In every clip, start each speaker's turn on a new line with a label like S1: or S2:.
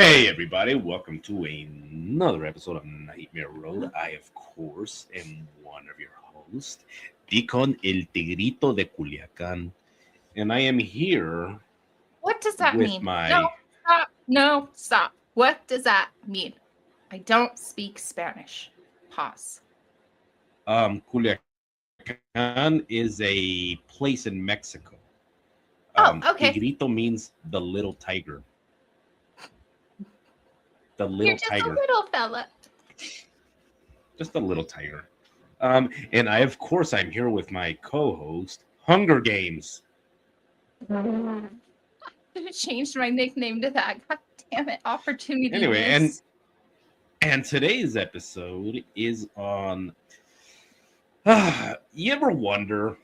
S1: Hey everybody, welcome to another episode of Nightmare Road. I, of course, am one of your hosts, Deacon El Tigrito de Culiacan, and I am here
S2: What does that
S1: with
S2: mean?
S1: my
S2: No, stop. What does that mean? I don't speak Spanish. Pause.
S1: Culiacan is a place in Mexico.
S2: Oh, okay.
S1: Tigrito means the little tiger. The
S2: You're
S1: little
S2: just
S1: tiger.
S2: a little fella.
S1: Just a little tiger. And I, of course, I'm here with my co-host, Hunger Games.
S2: I changed my nickname to that. God damn it. Opportunity.
S1: Anyway, and today's episode is on you ever wonder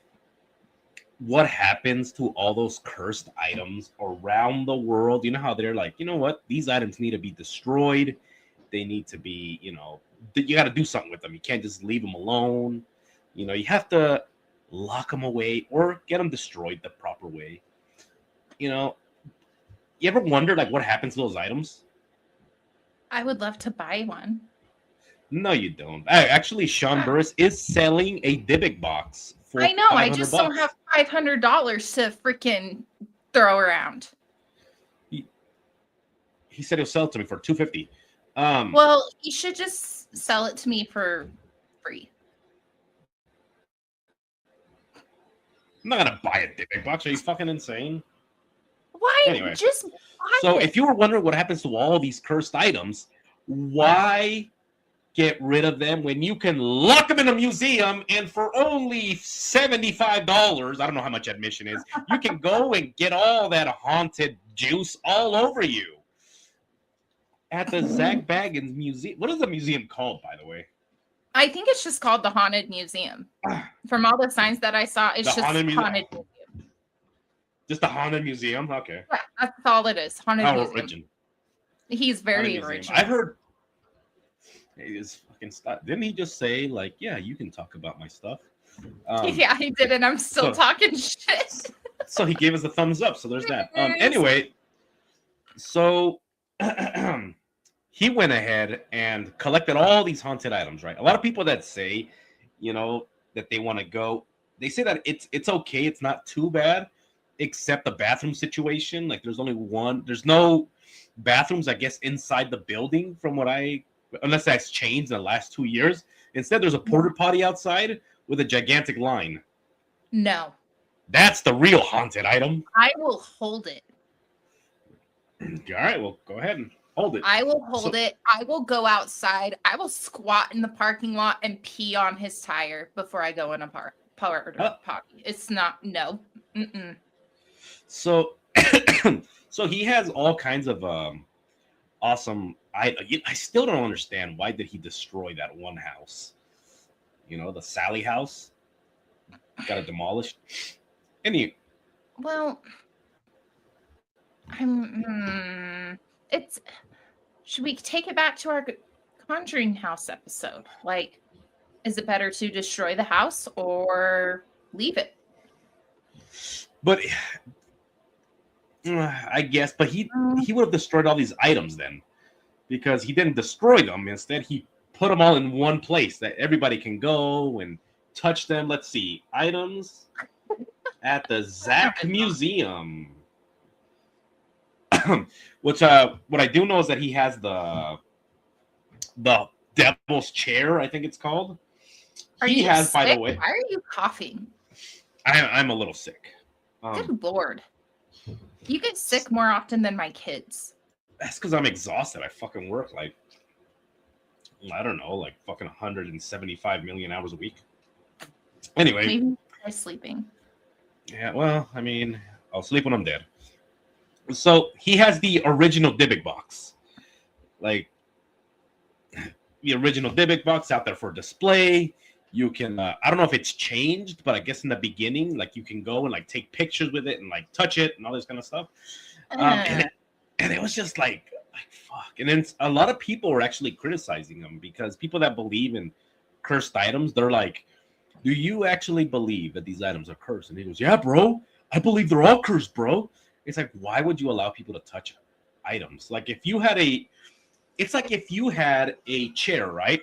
S1: what happens to all those cursed items around the world? You know how they're like, you know what, these items need to be destroyed, they need to be, you got to do something with them. You can't just leave them alone. You have to lock them away or get them destroyed the proper way. You ever wonder like what happens to those items?
S2: I would love to buy one.
S1: No, you don't. Actually, Sean Burris is selling a Dybbuk box for
S2: I know. I just
S1: $500.
S2: don't have $500 to freaking throw around.
S1: He said he'll sell it to me for $250.
S2: Well, he should just sell it to me for free.
S1: I'm not gonna buy a Dybbuk box. Are you fucking insane?
S2: Why?
S1: Anyway,
S2: Just buy
S1: so
S2: it.
S1: if you were wondering what happens to all these cursed items, why get rid of them when you can lock them in a museum and for only $75, I don't know how much admission is, you can go and get all that haunted juice all over you at the Zach Bagans Museum. What is the museum called, by the way?
S2: I think it's just called the Haunted Museum. From all the signs that I saw, it's
S1: The
S2: just
S1: Haunted Museum.
S2: Museum.
S1: Just the Haunted Museum? Okay.
S2: Yeah, that's all it is. Haunted
S1: How
S2: Museum.
S1: original.
S2: He's very
S1: Haunted Museum.
S2: original.
S1: I've heard he is fucking stop. Didn't he just say, like, yeah, you can talk about my stuff?
S2: Yeah, he did, and I'm still talking shit.
S1: So he gave us a thumbs up. So there's that. Anyway, so he went ahead and collected all these haunted items, right? A lot of people that say, that they want to go, they say that it's okay, it's not too bad, except the bathroom situation. Like there's no bathrooms, I guess, inside the building unless that's changed in the last 2 years. Instead, there's a porta potty outside with a gigantic line.
S2: No.
S1: That's the real haunted item.
S2: I will hold it.
S1: All right, well, go ahead and hold it.
S2: I will hold it. I will go outside. I will squat in the parking lot and pee on his tire before I go in a porta potty. It's not, no. Mm-mm.
S1: So, so he has all kinds of awesome. I still don't understand why did he destroy that one house? The Sally house. Got it demolished.
S2: Well, should we take it back to our Conjuring House episode? Like, is it better to destroy the house or leave it?
S1: But I guess, but he would have destroyed all these items then, because he didn't destroy them. Instead, he put them all in one place that everybody can go and touch them. Let's see, items at the Zak Museum. Which what I do know is that he has the devil's chair, I think it's called.
S2: By the way. Why are you coughing?
S1: I'm a little sick.
S2: Good Lord. You get sick more often than my kids.
S1: That's because I'm exhausted. I fucking work like, I don't know, like fucking 175 million hours a week. Anyway.
S2: Maybe I'm sleeping.
S1: Yeah, well, I mean, I'll sleep when I'm dead. So he has the original Dybbuk box. Like, the original Dybbuk box out there for display. You can, I don't know if it's changed, but I guess in the beginning, like, you can go and, like, take pictures with it and, like, touch it and all this kind of stuff. And it was just like, fuck. And then a lot of people were actually criticizing him because people that believe in cursed items, they're like, do you actually believe that these items are cursed? And he goes, yeah, bro. I believe they're all cursed, bro. It's like, why would you allow people to touch items. Like if you had it's like if you had a chair, right?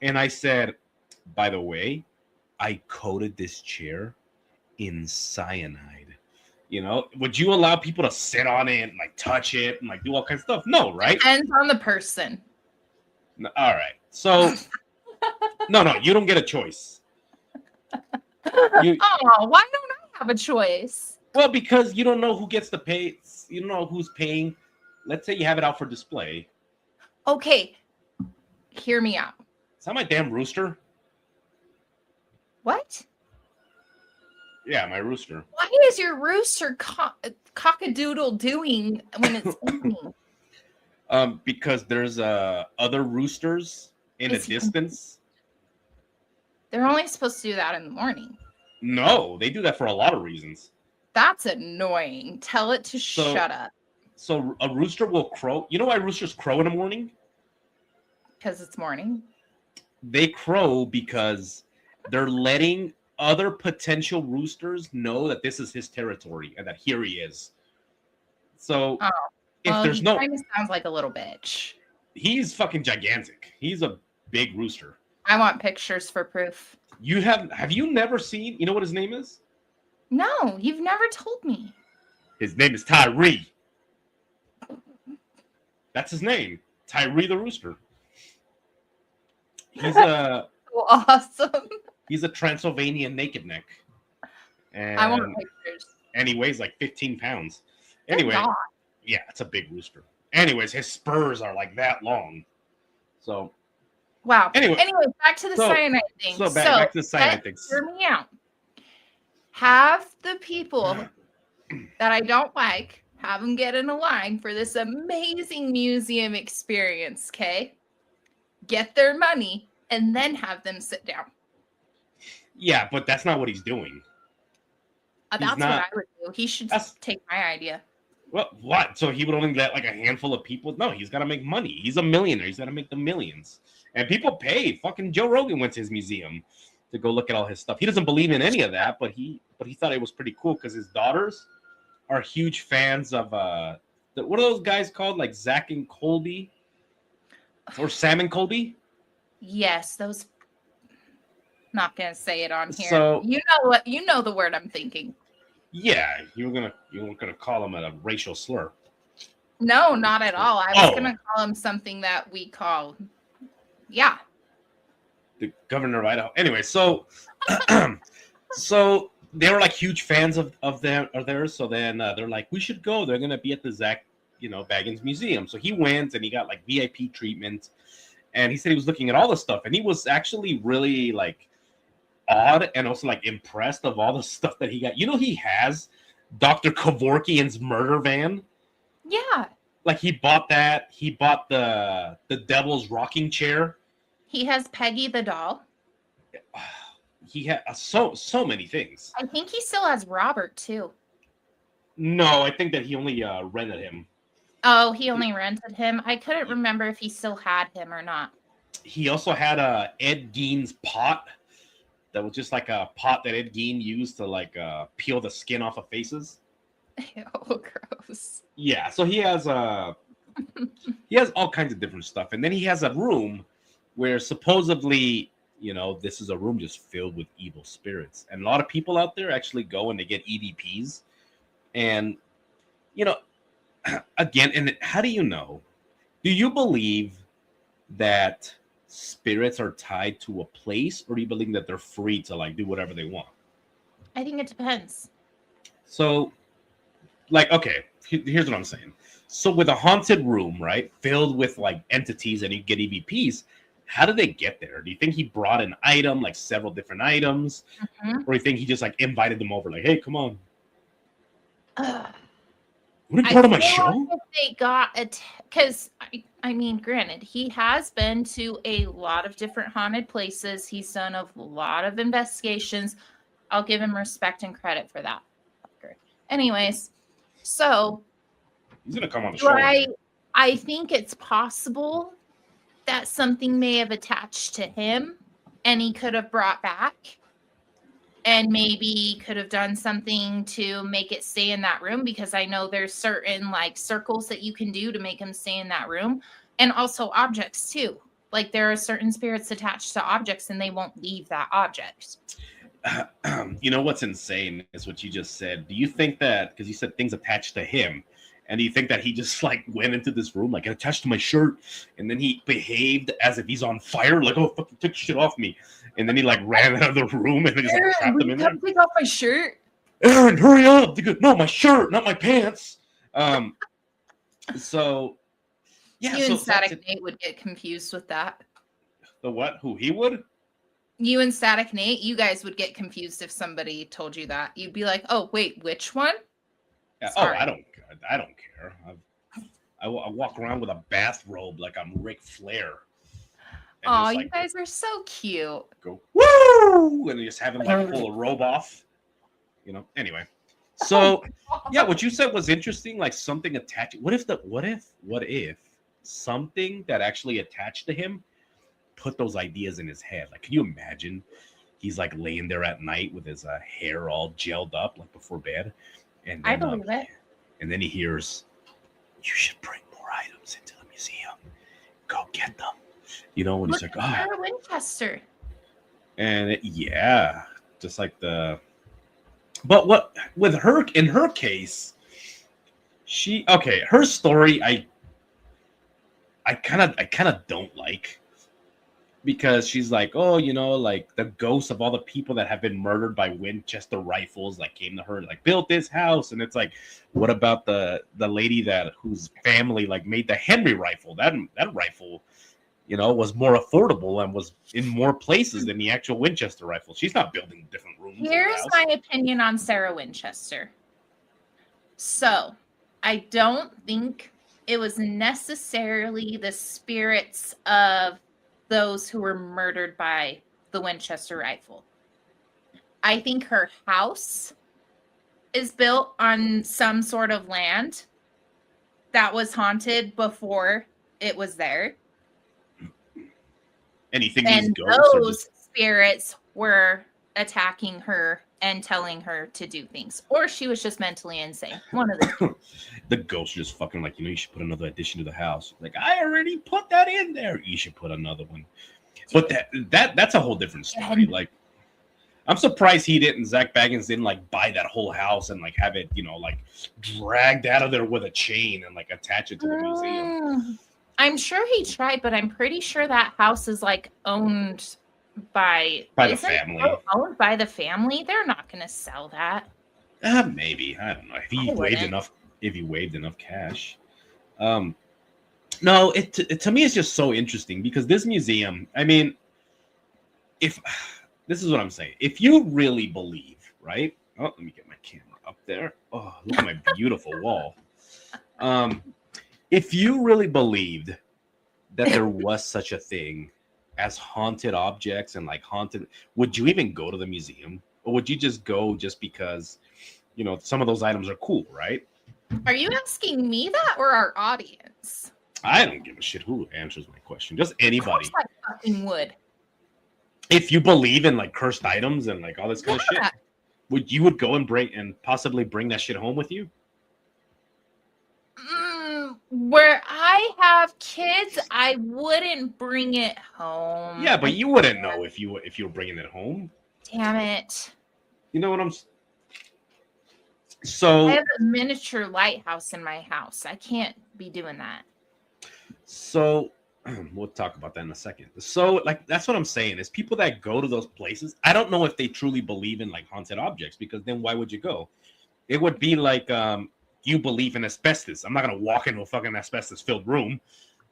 S1: And I said, by the way, I coated this chair in cyanide. Would you allow people to sit on it and like touch it and like do all kinds of stuff? No, right?
S2: Depends on the person.
S1: No, all right. So no, you don't get a choice.
S2: Why don't I have a choice?
S1: Well, because you don't know who gets to pay. You don't know who's paying. Let's say you have it out for display.
S2: Okay, hear me out.
S1: Is that my damn rooster?
S2: What?
S1: Yeah, my rooster.
S2: Why is your rooster cock-a-doodle doing when it's evening?
S1: Because there's other roosters in the distance.
S2: They're only supposed to do that in the morning.
S1: No, they do that for a lot of reasons.
S2: That's annoying. Tell it to shut up.
S1: So a rooster will crow. You know why roosters crow in the morning?
S2: Because it's morning.
S1: They crow because they're letting other potential roosters know that this is his territory and that here he is. So if there's no,
S2: kind of sounds like a little bitch.
S1: He's fucking gigantic. He's a big rooster.
S2: I want pictures for proof.
S1: Have you never seen? You know what his name is?
S2: No, you've never told me.
S1: His name is Tyree. That's his name, Tyree the rooster. He's
S2: awesome.
S1: He's a Transylvanian naked neck. And
S2: I want pictures.
S1: And he weighs like 15 pounds. Anyway, yeah, it's a big rooster. Anyways, his spurs are like that long. So,
S2: wow.
S1: Anyway,
S2: back to the cyanide thing.
S1: So back to the cyanide thing.
S2: Hear me out. Have the people that I don't like, have them get in a line for this amazing museum experience, okay? Get their money and then have them sit down.
S1: Yeah, but that's not what he's doing.
S2: That's what I would do. He should take my idea.
S1: Well, what? So he would only let like a handful of people? No, he's got to make money. He's a millionaire. He's got to make the millions. And people pay. Fucking Joe Rogan went to his museum to go look at all his stuff. He doesn't believe in any of that, but he thought it was pretty cool because his daughters are huge fans of what are those guys called? Like Zach and Colby? Or Sam and Colby?
S2: Yes, those. Not gonna say it on here.
S1: So
S2: you know the word I'm thinking.
S1: Yeah, you were gonna call him a racial slur.
S2: No, not at all. I was gonna call him something that we call,
S1: the governor of Idaho. Anyway, so so they were like huge fans of theirs. So then they're like, we should go. They're gonna be at the Zach Bagans Museum. So he went and he got like VIP treatment, and he said he was looking at all the stuff, and he was actually really like odd and also like impressed of all the stuff that he got. He has Dr. Kevorkian's murder van.
S2: Yeah.
S1: Like he bought that. He bought the devil's rocking chair.
S2: He has Peggy the doll.
S1: He had so many things.
S2: I think he still has Robert too.
S1: No, I think that he only rented him.
S2: Oh, he only rented him. I couldn't remember if he still had him or not. He
S1: also had Ed Gein's pot. That was just like a pot that Ed Gein used to like peel the skin off of faces.
S2: Oh, gross.
S1: Yeah, so he has all kinds of different stuff, and then he has a room where supposedly this is a room just filled with evil spirits, and a lot of people out there actually go and they get EVPs, and again, and how do you know? Do you believe that spirits are tied to a place, or do you believe that they're free to like do whatever they want?
S2: I think it depends.
S1: So, like, okay, here's what I'm saying. So with a haunted room, right, filled with like entities and you get EVPs, how did they get there? Do you think he brought an item, like several different items?
S2: Mm-hmm.
S1: Or do you think he just like invited them over, like, hey, come on? What part of my show?
S2: They got it because I mean, granted, he has been to a lot of different haunted places. He's done a lot of investigations. I'll give him respect and credit for that. Anyways, so
S1: he's gonna come on the show.
S2: I think it's possible that something may have attached to him, and he could have brought back. and maybe could have done something to make it stay in that room, because I know there's certain like circles that you can do to make them stay in that room, and also objects too. Like there are certain spirits attached to objects and they won't leave that object.
S1: You know what's insane is what you just said. Do you think that, because you said things attached to him, and do you think that he just like went into this room like it attached to my shirt, and then he behaved as if he's on fire, like, oh, fucking took shit off me, and then he like ran out of the room and they just like trapped him in there?
S2: Take off my shirt.
S1: Aaron, hurry up! They go, no, my shirt, not my pants. So yeah,
S2: You
S1: so
S2: and Static Nate would get confused with that.
S1: the what? Who he would?
S2: You and Static Nate, you guys would get confused if somebody told you that. You'd be like, "Oh, wait, which one?"
S1: Yeah, oh, I don't care. I walk around with a bathrobe like I'm Ric Flair.
S2: Oh, you guys are so cute.
S1: Go woo, and just have him like pull a robe off. You know. Anyway, so yeah, what you said was interesting. Like something attached. What if something that actually attached to him put those ideas in his head? Like, can you imagine? He's like laying there at night with his hair all gelled up, like before bed, and then,
S2: I believe it.
S1: And then he hears, "You should bring more items into the museum. Go get them." You know, and he's like,
S2: "Oh, Winchester."
S1: And yeah, just like the. But what with her in her case, her story I kind of don't like, because she's like, oh, you know, like the ghosts of all the people that have been murdered by Winchester rifles like came to her and like built this house. And it's like, what about the lady whose family like made the Henry rifle? That rifle, you know, was more affordable and was in more places than the actual Winchester rifle. She's not building different rooms.
S2: Here's my opinion on Sarah Winchester. So, I don't think it was necessarily the spirits of those who were murdered by the Winchester rifle. I think her house is built on some sort of land that was haunted before it was there.
S1: Anything,
S2: and those spirits were attacking her and telling her to do things, or she was just mentally insane. One of the
S1: the ghost just fucking like, you know, you should put another addition to the house. Like, I already put that in there. You should put another one. But that's a whole different story. Like, I'm surprised Zach Bagans didn't like buy that whole house and like have it, you know, like dragged out of there with a chain and like attach it to the museum.
S2: I'm sure he tried, but I'm pretty sure that house is like owned by
S1: the family.
S2: Owned by the family. They're not going to sell that.
S1: Maybe, I don't know. If he waived enough cash. No, it to me it's just so interesting because this museum. I mean, if this is what I'm saying, if you really believe, right? Oh, let me get my camera up there. Oh, look at my beautiful wall. If you really believed that there was such a thing as haunted objects and like haunted, would you even go to the museum, or would you just go just because, you know, some of those items are cool, right?
S2: Are you asking me that or our audience?
S1: I don't give a shit who answers my question. Just anybody.
S2: Of course I fucking would.
S1: If you believe in like cursed items and like all this kind of shit, would go and possibly bring that shit home with you?
S2: Where I have kids, I wouldn't bring it home.
S1: Yeah, but you wouldn't know if you were bringing it home.
S2: Damn it!
S1: You know what I'm? So
S2: I have a miniature lighthouse in my house. I can't be doing that.
S1: So we'll talk about that in a second. So like that's what I'm saying is people that go to those places, I don't know if they truly believe in like haunted objects, because then why would you go? It would be like you believe in asbestos. I'm not gonna walk into a fucking asbestos-filled room,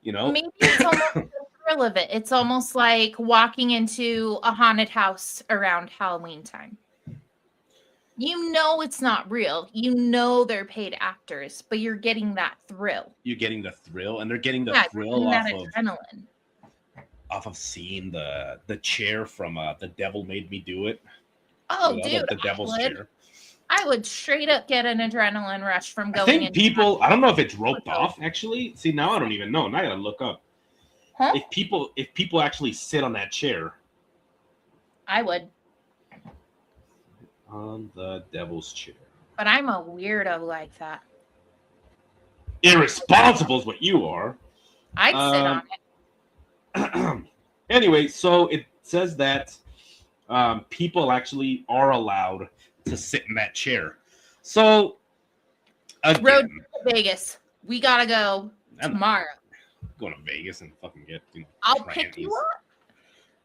S1: you know.
S2: Maybe it's almost the thrill of it. It's almost like walking into a haunted house around Halloween time. You know it's not real. You know they're paid actors, but you're getting that thrill.
S1: You're getting the thrill, and they're getting the thrill off of seeing the chair from The Devil Made Me Do It.
S2: Oh,
S1: you know,
S2: dude,
S1: the devil's chair.
S2: I would straight up get an adrenaline rush from going.
S1: I think people. I don't know if it's roped off. Actually, see, now I don't even know. Now I gotta look up.
S2: Huh?
S1: If people actually sit on that chair,
S2: I would.
S1: on the devil's chair.
S2: But I'm a weirdo like that.
S1: Irresponsible is what you are.
S2: I'd sit on it.
S1: Anyway, so it says that people actually are allowed to sit in that chair. So, again,
S2: Road to Vegas. We gotta go tomorrow.
S1: Going to Vegas and fucking get.
S2: I'll pick you up.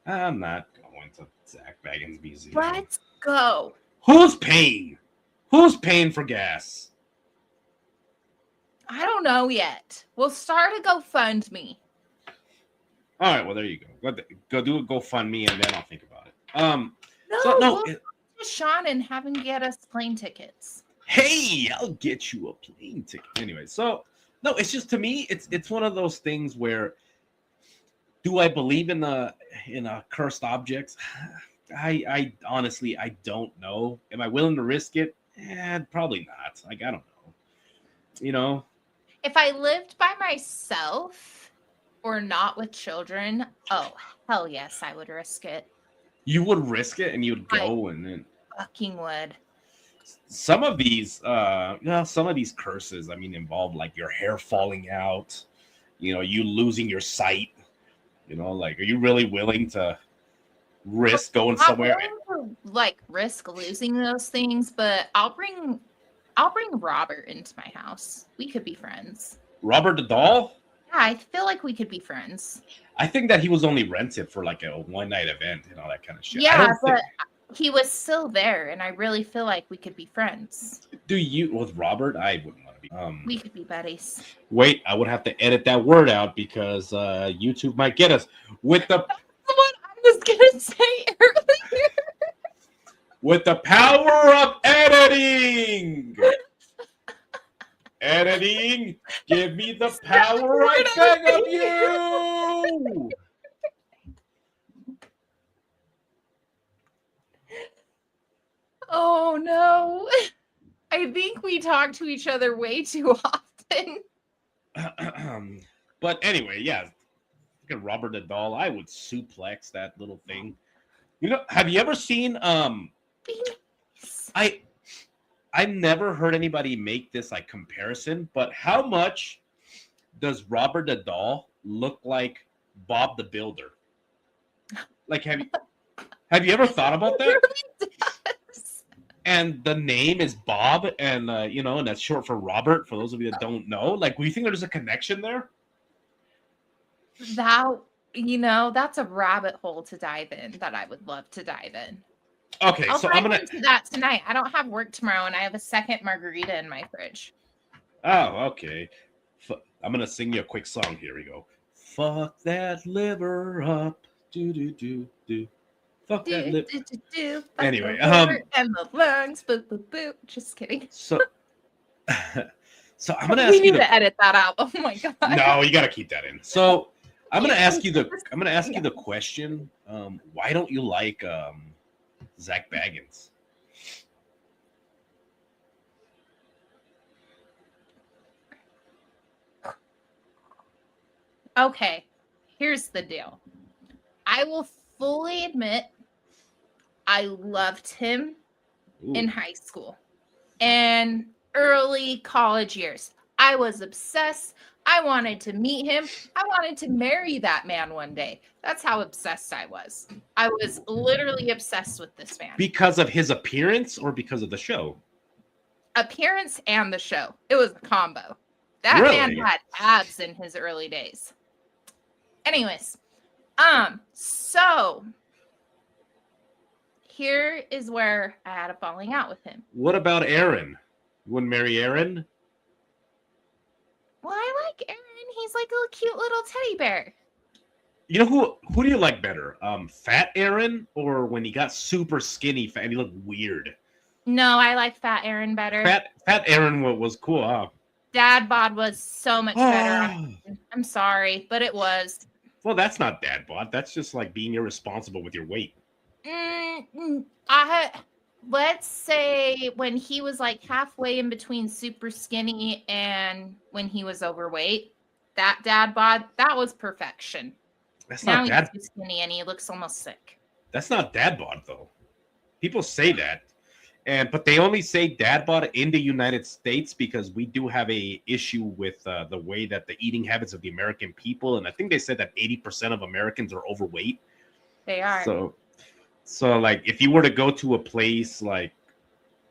S1: I'm not going to Zach Bagans Museum.
S2: Let's go.
S1: Who's paying? Who's paying for gas?
S2: I don't know yet. We'll start a GoFundMe.
S1: All right, well there you go. Go do a GoFundMe and then I'll think about it.
S2: We'll talk to Sean and have him get us plane tickets.
S1: Hey, I'll get you a plane ticket. Anyway, so no, it's just to me, it's one of those things where do I believe in cursed objects? I honestly I don't know. Am I willing to risk it? Probably not. Like I don't know.
S2: If I lived by myself or not with children, oh hell yes, I would risk it.
S1: You would risk it and you'd go and then
S2: fucking would.
S1: Some of these curses, I mean, involve like your hair falling out, you losing your sight, like, are you really willing to risk going somewhere?
S2: Like risk losing those things, but I'll bring Robert into my house. We could be friends.
S1: Robert the doll?
S2: Yeah, I feel like we could be friends. I
S1: think that he was only rented for like a one-night event and all that kind of shit.
S2: Yeah, but he was still there, and I really feel like we could be friends.
S1: With Robert? I wouldn't want to be.
S2: We could be buddies.
S1: Wait, I would have to edit that word out because YouTube might get us with the.
S2: That's what I was gonna say earlier.
S1: With the power of editing. Editing, give me the power, I beg of you.
S2: Oh no. I think we talk to each other way too often.
S1: But anyway, yeah. Look at Robert the doll. I would suplex that little thing. Have you ever seen I've never heard anybody make this like comparison, but how much does Robert the doll look like Bob the Builder? Like, have you ever thought about that?
S2: It really does.
S1: And the name is Bob, and and that's short for Robert. For those of you that don't know, like, do you think there's a connection there?
S2: That's a rabbit hole to dive in that I would love to dive in.
S1: Okay,
S2: I'm gonna do that tonight. I don't have work tomorrow, and I have a second margarita in my fridge.
S1: Oh, okay. I'm gonna sing you a quick song. Here we go. Fuck that liver up, do do do do. Fuck that liver. Anyway,
S2: and the lungs, boo boo boo. Just kidding.
S1: So I'm gonna ask you.
S2: We need to edit that out. Oh my god.
S1: No, you gotta keep that in. So I'm gonna ask you the question. Why don't you like Zak Bagans?
S2: Okay, here's the deal. I will fully admit I loved him in high school and early college years. I was obsessed. I wanted to meet him. I wanted to marry that man one day. That's how obsessed I was. I was literally obsessed with this man.
S1: Because of his appearance or because of the show?
S2: Appearance and the show. It was a combo. That man had abs in his early days. Anyways, so here is where I had a falling out with him.
S1: What about Aaron? You wouldn't marry Aaron?
S2: Well, I like Aaron. He's like a cute little teddy bear.
S1: You know who do you like better? Fat Aaron, or when he got super skinny fat and he looked weird?
S2: No, I like Fat Aaron better.
S1: Fat Aaron was cool, huh?
S2: Dad bod was so much better. I'm sorry, but it was.
S1: Well, that's not dad bod. That's just like being irresponsible with your weight.
S2: Let's say when he was like halfway in between super skinny and when he was overweight, that dad bod, that was perfection.
S1: That's
S2: now
S1: not dad.
S2: He's too skinny and he looks almost sick.
S1: That's not dad bod though. People say that, but they only say dad bod in the United States because we do have a issue with the way that the eating habits of the American people, and I think they said that 80% of Americans are overweight.
S2: They are.
S1: So like if you were to go to a place like,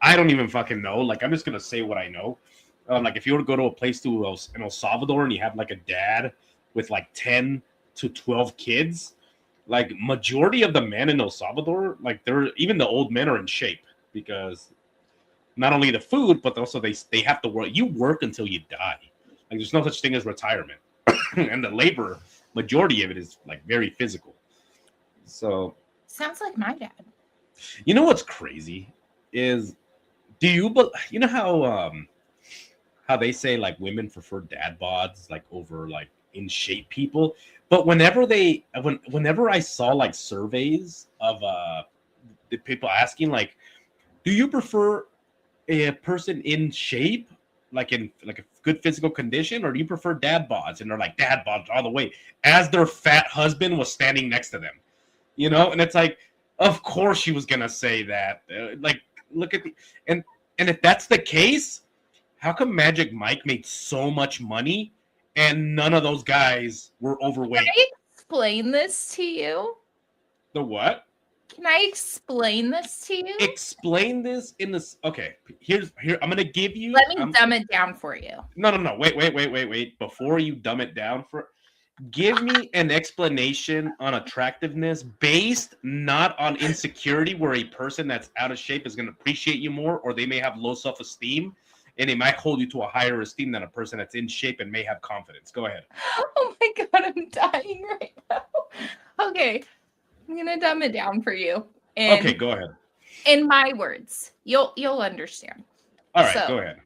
S1: I don't even fucking know, like I'm just gonna say what I know. Like if you were to go to a place in El Salvador and you have like a dad with like 10 to 12 kids, like majority of the men in El Salvador, like even the old men are in shape because not only the food, but also they have to work. You work until you die. Like there's no such thing as retirement. And the labor, majority of it is like very physical. So
S2: sounds like my dad.
S1: You know what's crazy is, you know how they say like women prefer dad bods like over like in shape people, but whenever I saw like surveys of the people asking like, do you prefer a person in shape, like in like a good physical condition, or do you prefer dad bods? And they're like dad bods all the way, as their fat husband was standing next to them, you know. And it's like, of course she was gonna say that. Like, look at and if that's the case, how come Magic Mike made so much money and none of those guys were overweight?
S2: Can I explain this to you?
S1: The what?
S2: Can I explain this to you?
S1: Explain this in this. Okay, here. I'm gonna give you.
S2: Let me dumb it down for you.
S1: No. Wait. Before you dumb it down, give me an explanation on attractiveness based not on insecurity, where a person that's out of shape is gonna appreciate you more, or they may have low self-esteem, and it might hold you to a higher esteem than a person that's in shape and may have confidence. Go ahead.
S2: Oh my God, I'm dying right now. Okay, I'm gonna dumb it down for you.
S1: Okay, go ahead.
S2: In my words, you'll understand.
S1: All right, go ahead.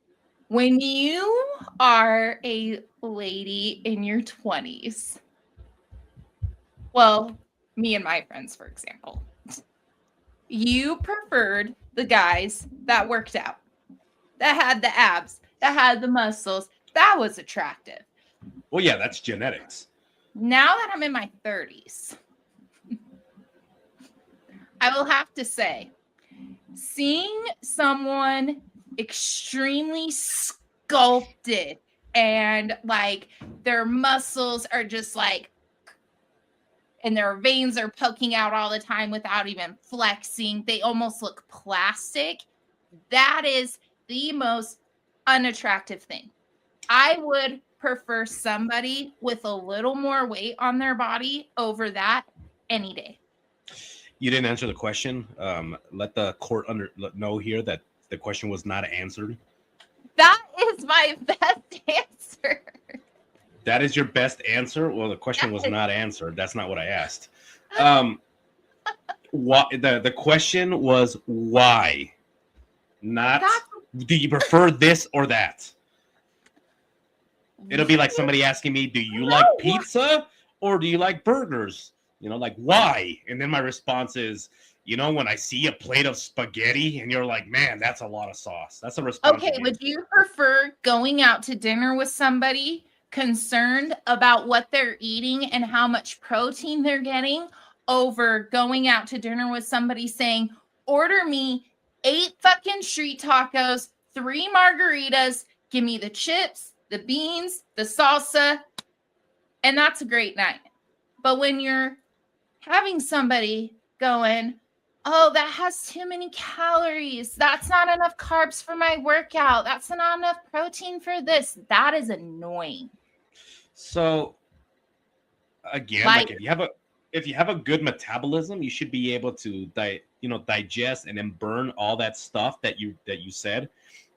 S2: When you are a lady in your 20s, well, me and my friends, for example, you preferred the guys that worked out, that had the abs, that had the muscles, that was attractive.
S1: Well, yeah, that's genetics.
S2: Now that I'm in my 30s, I will have to say, seeing someone extremely sculpted and like their muscles are just like, and their veins are poking out all the time without even flexing, they almost look plastic. That is the most unattractive thing. I would prefer somebody with a little more weight on their body over that any day.
S1: You didn't answer the question. Let the court know here that the question was not answered.
S2: That is my best answer.
S1: That is your best answer? Well, the question was not answered. That's not what I asked. The question was why? Not do you prefer this or that? It'll be like somebody asking me, do you like pizza or do you like burgers? You know, like why? And then my response is, you know, when I see a plate of spaghetti and you're like, man, that's a lot of sauce. That's a response.
S2: Okay, would you prefer going out to dinner with somebody concerned about what they're eating and how much protein they're getting over going out to dinner with somebody saying, order me 8 fucking street tacos, 3 margaritas, give me the chips, the beans, the salsa, and that's a great night. But when you're having somebody going, oh, that has too many calories, that's not enough carbs for my workout, that's not enough protein for this, that is annoying.
S1: So again, like if you have a good metabolism, you should be able to digest and then burn all that stuff that you said.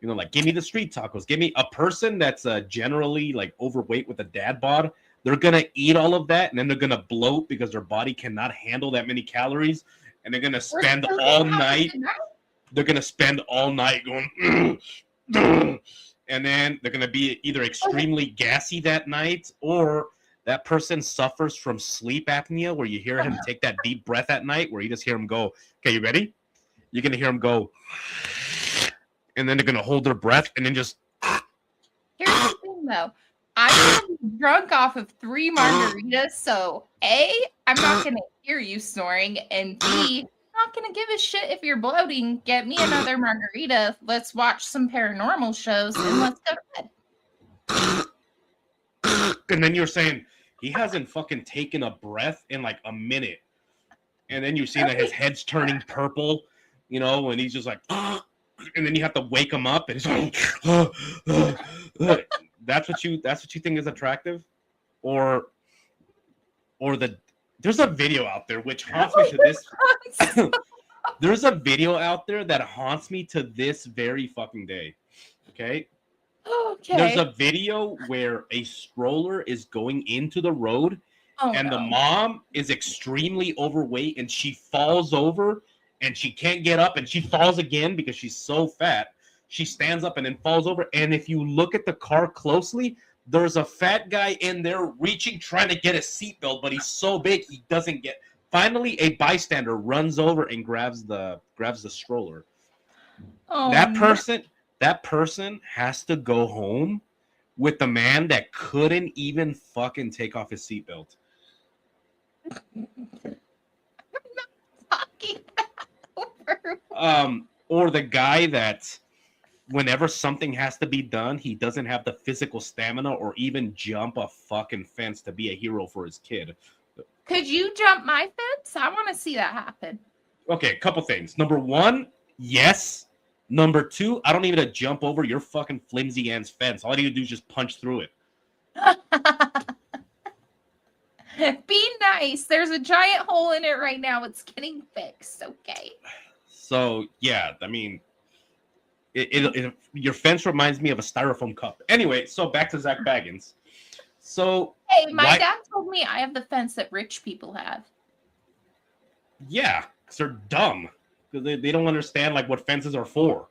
S1: You know, like give me the street tacos. Give me a person that's generally like overweight with a dad bod. They're gonna eat all of that and then they're gonna bloat because their body cannot handle that many calories, and they're gonna spend all night. They're gonna spend all night going, and then they're gonna be either extremely gassy that night, or that person suffers from sleep apnea, where you hear him take that deep breath at night, where you just hear him go, okay, you ready? You're gonna hear him go, and then they're gonna hold their breath and then just.
S2: Here's the thing, though. I'm drunk off of 3 margaritas, so A, I'm not going to hear you snoring, and B, I'm not going to give a shit if you're bloating. Get me another margarita. Let's watch some paranormal shows and let's go to
S1: bed. And then you're saying he hasn't fucking taken a breath in like a minute. And then you see that his head's turning purple, you know, and he's just like, and then you have to wake him up and he's like, that's what you think is attractive? Or there's a video out there which haunts me to this. There's a video out there that haunts me to this very fucking day. Okay. There's a video where a stroller is going into the road, and the mom is extremely overweight, and she falls over, and she can't get up, and she falls again because she's so fat. She stands up and then falls over. And if you look at the car closely, there's a fat guy in there reaching, trying to get a seatbelt, but he's so big he doesn't get. Finally, a bystander runs over and grabs the stroller. That person has to go home with the man that couldn't even fucking take off his seatbelt.
S2: I'm not talking about
S1: or the guy that whenever something has to be done, he doesn't have the physical stamina or even jump a fucking fence to be a hero for his kid.
S2: Could you jump my fence? I want to see that happen.
S1: Okay, a couple things. Number one, yes. Number two, I don't need to jump over your fucking flimsy ass fence. All I need to do is just punch through it.
S2: Be nice. There's a giant hole in it right now. It's getting fixed. Okay.
S1: So, yeah, I mean, your fence reminds me of a styrofoam cup. Anyway, so back to Zak Bagans. So,
S2: hey, my dad told me I have the fence that rich people have.
S1: Yeah, because they're dumb. Because they don't understand like what fences are for.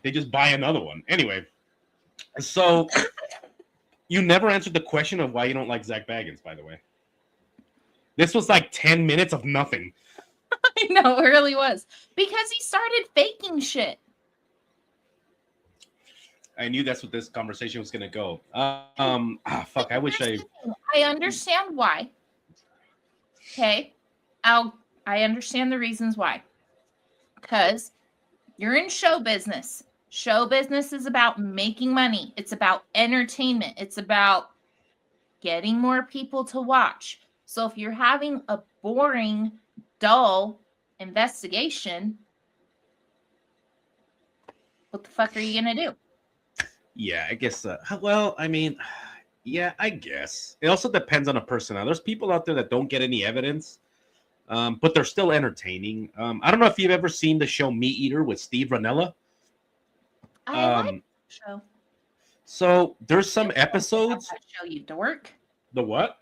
S1: They just buy another one. Anyway, so you never answered the question of why you don't like Zak Bagans, by the way. This was like 10 minutes of nothing.
S2: I know, it really was. Because he started faking shit.
S1: I knew that's what this conversation was going to go. Fuck, I wish I
S2: understand why. Okay. I understand the reasons why. Because you're in show business. Show business is about making money. It's about entertainment. It's about getting more people to watch. So if you're having a boring, dull investigation, what the fuck are you going to do?
S1: Yeah, I guess. Well, I mean, yeah, I guess. It also depends on a person. Now, there's people out there that don't get any evidence. But they're still entertaining. I don't know if you've ever seen the show Meat Eater with Steve Ranella.
S2: I like that show.
S1: So there's some episodes.
S2: That show, you dork.
S1: The what?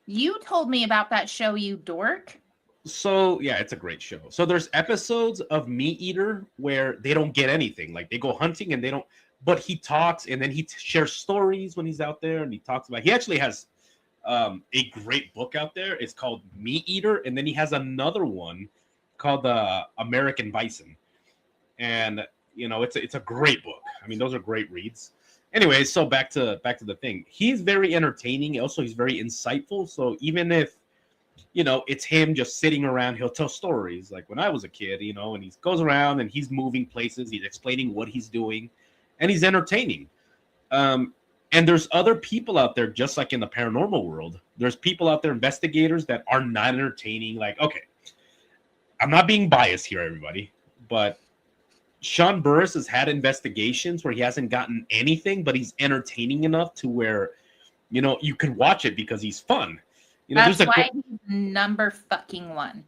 S2: You told me about that show, you dork.
S1: So yeah, it's a great show. So there's episodes of Meat Eater where they don't get anything. Like they go hunting and they don't. But he talks and then he shares stories when he's out there and he talks about. He actually has a great book out there. It's called Meat Eater, and then he has another one called American Bison. And you know, it's a great book. I mean, those are great reads. Anyway, so back to the thing. He's very entertaining. Also, he's very insightful. So even if you know it's him just sitting around, he'll tell stories. Like when I was a kid, you know, and he goes around and he's moving places. He's explaining what he's doing, and he's entertaining. And there's other people out there, just like in the paranormal world. There's people out there, investigators, that are not entertaining. Like, okay, I'm not being biased here, everybody, but Sean Burris has had investigations where he hasn't gotten anything, but he's entertaining enough to where, you know, you can watch it because he's fun. You know,
S2: that's why he's number fucking one.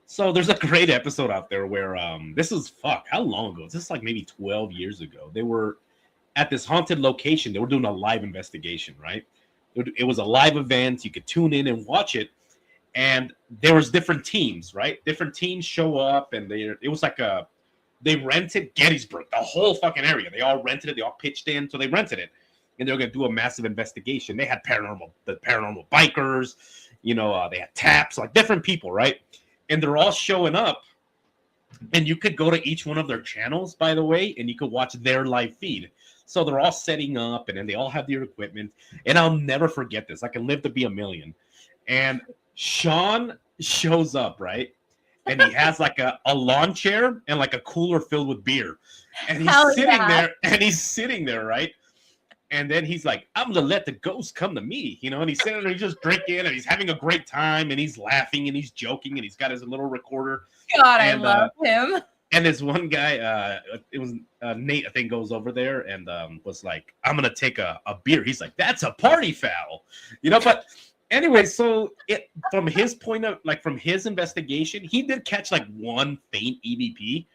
S1: So there's a great episode out there where this is how long ago? This is like maybe 12 years ago. They were at this haunted location. They were doing a live investigation, right? It was a live event. You could tune in and watch it. And there was different teams, right? Different teams show up, and it was like they rented Gettysburg, the whole fucking area. They all rented it. They all pitched in, so they rented it. And they were going to do a massive investigation. They had the paranormal bikers, you know, they had taps, like different people, right? And they're all showing up. And you could go to each one of their channels, by the way, and you could watch their live feed. So they're all setting up, and then they all have their equipment. And I'll never forget this. I can live to be a million. And Sean shows up, right? and he has like a lawn chair and like a cooler filled with beer. And he's
S2: Hell
S1: sitting
S2: yeah.
S1: there, right? And then he's like, I'm gonna let the ghost come to me, you know, and he's sitting there, he's just drinking and he's having a great time and he's laughing and he's joking and he's got his little recorder.
S2: God, I
S1: And
S2: love him.
S1: and this one guy, it was Nate, I think, goes over there and was like, I'm gonna take a beer. He's like, that's a party foul, you know. But anyway, so from his point of from his investigation, he did catch like one faint EVP,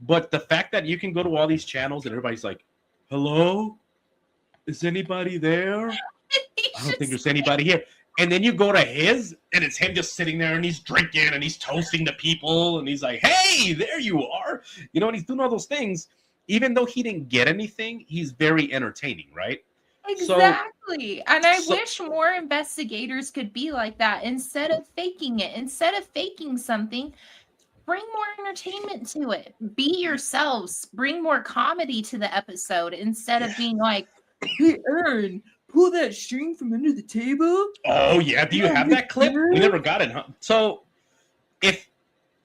S1: but the fact that you can go to all these channels and everybody's like, hello, is anybody there? I don't think there's anybody here. And then you go to his, and it's him just sitting there, and he's drinking, and he's toasting the people, and he's like, hey, there you are. You know, and he's doing all those things. Even though he didn't get anything, he's very entertaining, right?
S2: Exactly. And I wish more investigators could be like that instead of faking it. Instead of faking something, bring more entertainment to it. Be yourselves. Bring more comedy to the episode instead of being like, hey, Aaron, pull that string from under the table.
S1: Oh yeah, do you have that clip? We never got it, huh? So if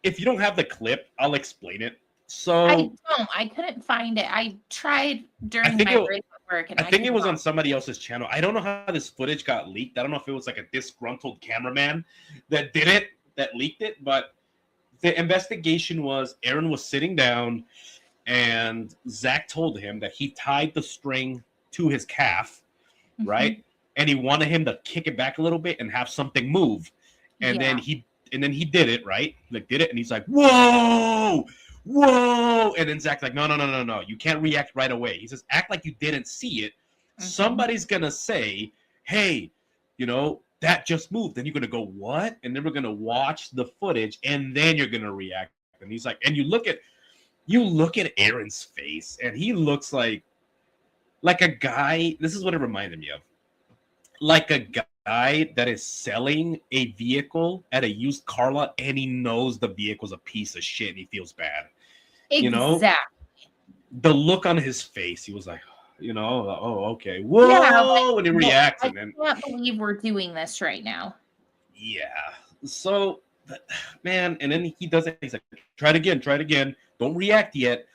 S1: you don't have the clip, I'll explain it. So
S2: I don't. I couldn't find it. I tried during my break at work, and
S1: I think it was on somebody else's channel. I don't know how this footage got leaked. I don't know if it was like a disgruntled cameraman that did it, that leaked it, but the investigation was Aaron was sitting down and Zach told him that he tied the string to his calf, right? And he wanted him to kick it back a little bit and have something move. And then he did it, right? Like did it, and he's like, whoa, whoa. And then Zach's like, no. You can't react right away. He says, act like you didn't see it. Somebody's gonna say, hey, you know, that just moved. Then you're gonna go, what? And then we're gonna watch the footage, and then you're gonna react. And he's like, and you look at Aaron's face, and he looks like a guy. This is what it reminded me of. Like a guy that is selling a vehicle at a used car lot, and he knows the vehicle's a piece of shit, and he feels bad.
S2: Exactly.
S1: You know, the look on his face, he was like, you know, oh, okay, whoa, yeah, and he reacts.
S2: I can't believe we're doing this right now.
S1: Yeah. So, man, and then he does it. He's like, try it again. Don't react yet.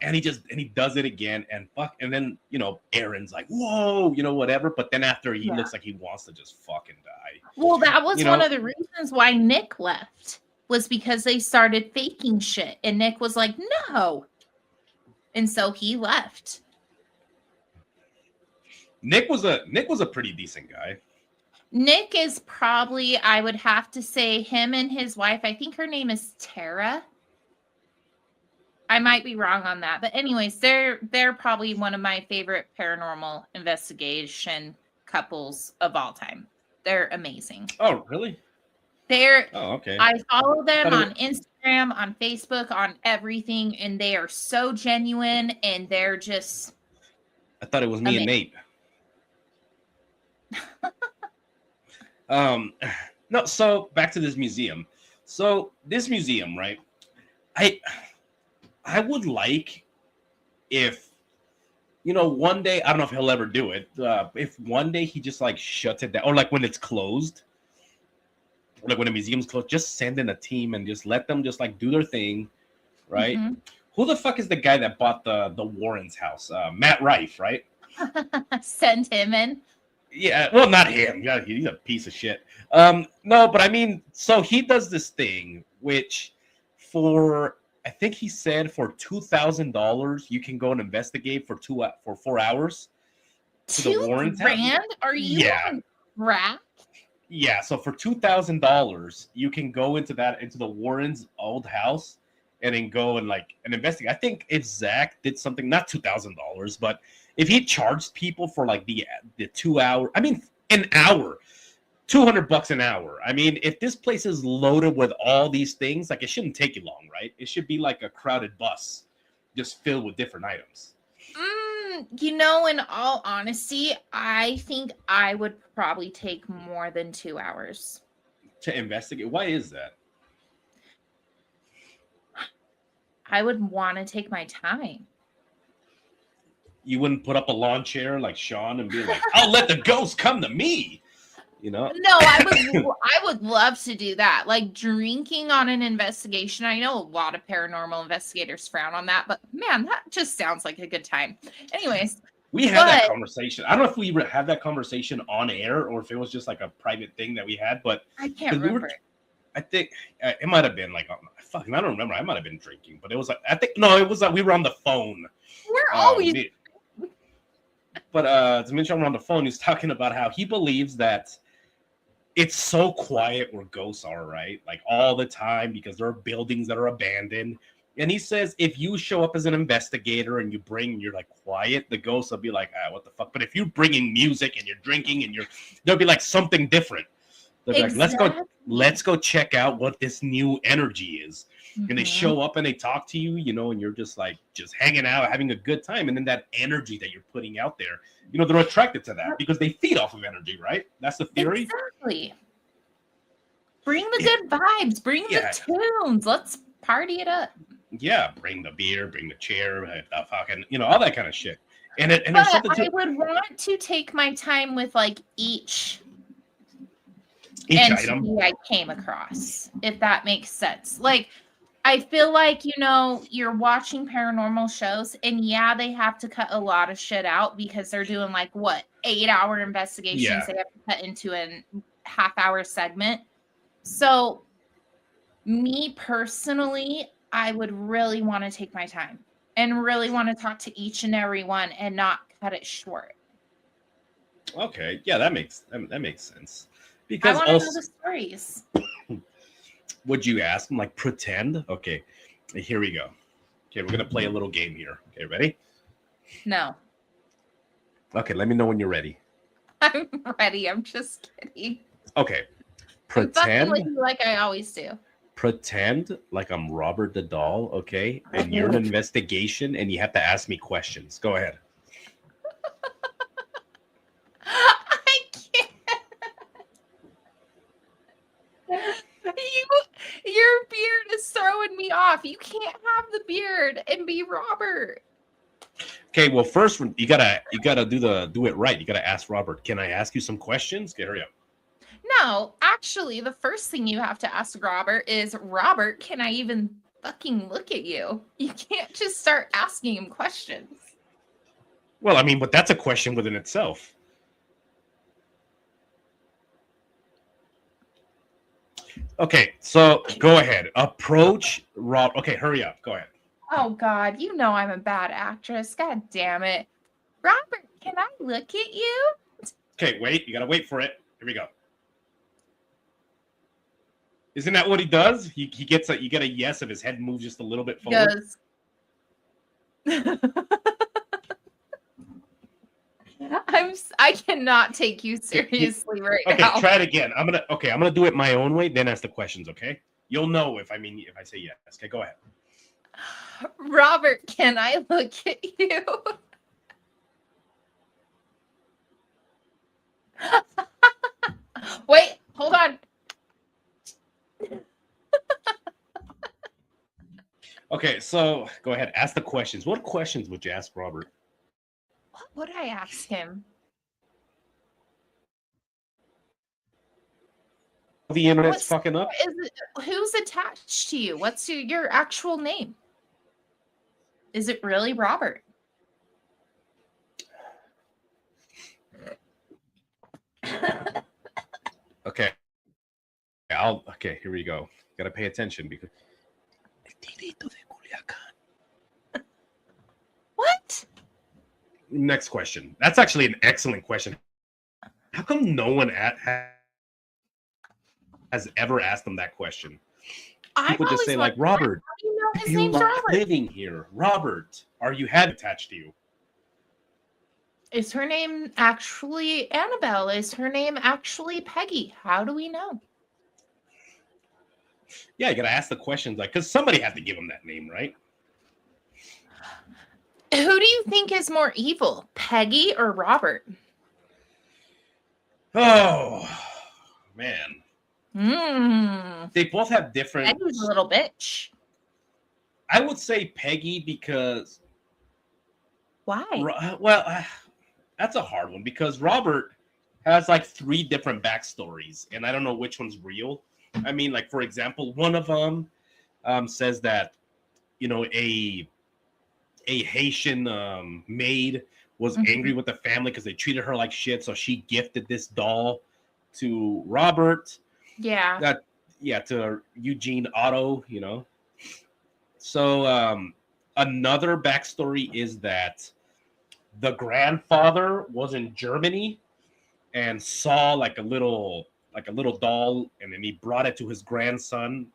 S1: And he does it again, and fuck. And then, you know, Aaron's like, whoa, you know, whatever. But then after he looks like he wants to just fucking die.
S2: Well, that was one of the reasons why Nick left, was because they started faking shit. And Nick was like, no. And so he left.
S1: Nick was a pretty decent guy.
S2: Nick is probably, I would have to say, him and his wife, I think her name is Tara. I might be wrong on that. But anyways, they're probably one of my favorite paranormal investigation couples of all time. They're amazing.
S1: Oh, really?
S2: Okay. I follow them on Instagram, on Facebook, on everything, and they are so genuine, and they're just...
S1: I thought it was me and Nate. No, so back to this museum. So this museum, right? I would like if, you know, one day, I don't know if he'll ever do it, if one day he just like shuts it down, or like when it's closed, or like when a museum's closed, just send in a team and just let them just like do their thing, right? Who the fuck is the guy that bought the Warren's house? Matt Rife, right?
S2: Send him in.
S1: Yeah, well, not him. Yeah, he's a piece of shit. No, but I mean, so he does this thing, which I think he said for $2,000 you can go and investigate for 4 hours to the Warren's house.
S2: Are you on crack?
S1: Yeah, so for $2,000 you can go into the Warren's old house and then go and investigate. I think if Zach did something, not $2,000, but if he charged people for like the 2 hour, I mean an hour, $200 an hour. I mean, if this place is loaded with all these things, like it shouldn't take you long, right? It should be like a crowded bus, just filled with different items.
S2: You know, in all honesty, I think I would probably take more than 2 hours
S1: to investigate. Why is that?
S2: I would want to take my time.
S1: You wouldn't put up a lawn chair like Sean and be like, I'll let the ghost come to me. You know?
S2: No, I would love to do that. Like drinking on an investigation. I know a lot of paranormal investigators frown on that, but man, that just sounds like a good time. Anyways,
S1: we had that conversation. I don't know if we had that conversation on air or if it was just like a private thing that we had, but
S2: I can't remember.
S1: I think it might have been like, fucking, I don't remember. I might have been drinking, but it was like, I think, no, it was like we were on the phone.
S2: We're always.
S1: But to mention, on the phone, he's talking about how he believes that it's so quiet where ghosts are, right? Like all the time, because there are buildings that are abandoned. And he says if you show up as an investigator and you're like quiet, the ghosts will be like, what the fuck? But if you're bringing music and you're drinking and there'll be like something different. They'll be like, let's go check out what this new energy is. Mm-hmm. And they show up and they talk to you, you know, and you're just like hanging out, having a good time. And then that energy that you're putting out there, you know, they're attracted to that because they feed off of energy, right? That's the theory.
S2: Exactly. Bring the good vibes, bring the tunes. Let's party it up.
S1: Yeah, bring the beer, bring the chair, the fucking, you know, all that kind of shit. And
S2: there's something I would want to take my time with like each entity I came across, if that makes sense. Like, I feel like, you know, you're watching paranormal shows and they have to cut a lot of shit out because they're doing like 8-hour investigations they have to cut into a half-hour segment. So me personally, I would really want to take my time and really want to talk to each and every one and not cut it short.
S1: Okay. Yeah, that makes sense. Because
S2: I want to know the stories.
S1: Would you ask them, like, pretend? Okay, here we go. Okay, we're going to play a little game here. Okay, ready?
S2: No.
S1: Okay, let me know when you're ready.
S2: I'm ready. I'm just kidding.
S1: Okay. Pretend.
S2: Like I always do.
S1: Pretend like I'm Robert the Doll, okay? And you're an investigation and you have to ask me questions. Go ahead.
S2: I can't. Your beard is throwing me off. You can't have the beard and be Robert.
S1: Okay, well, first you gotta do it right. You gotta ask Robert. Can I ask you some questions? Okay, hurry up.
S2: No, actually, the first thing you have to ask Robert is, Robert, can I even fucking look at you? You can't just start asking him questions.
S1: Well, I mean, but that's a question within itself. Okay, so go ahead. Approach Rob. Okay, hurry up. Go ahead.
S2: Oh, God, you know I'm a bad actress. God damn it. Robert, can I look at you?
S1: Okay, wait. You got to wait for it. Here we go. Isn't that what he does? He gets you get a yes if his head moves just a little bit forward.
S2: Yes. I cannot take you seriously right now.
S1: Okay, try it again. I'm gonna do it my own way, then ask the questions, okay? You'll know if I say yes. Okay, go ahead.
S2: Robert, can I look at you? Wait, hold on.
S1: Okay, so go ahead. Ask the questions. What questions would you ask Robert?
S2: What would I ask him?
S1: The internet's fucking up.
S2: Who's attached to you? What's your actual name? Is it really Robert?
S1: Okay. Okay, here we go. Gotta pay attention because
S2: what?
S1: Next question. That's actually an excellent question. How come no one has ever asked them that question? People just say like, Robert,
S2: how do you know his
S1: you're
S2: name's Robert?
S1: living here. Robert, are you attached to you?
S2: Is her name actually Annabelle? Is her name actually Peggy? How do we know?
S1: Yeah, you gotta ask the questions, like, because somebody had to give him that name, right?
S2: Who do you think is more evil, Peggy or Robert?
S1: Oh, man. They both have different...
S2: Peggy's a little bitch.
S1: I would say Peggy because...
S2: Why?
S1: Well, that's a hard one because Robert, has like 3 different backstories, and I don't know which one's real. I mean, like for example, one of them says that a Haitian maid was angry with the family because they treated her like shit, so she gifted this doll to Robert.
S2: Yeah.
S1: To Eugene Otto. So another backstory is that the grandfather was in Germany and saw like a little doll, and then he brought it to his grandson,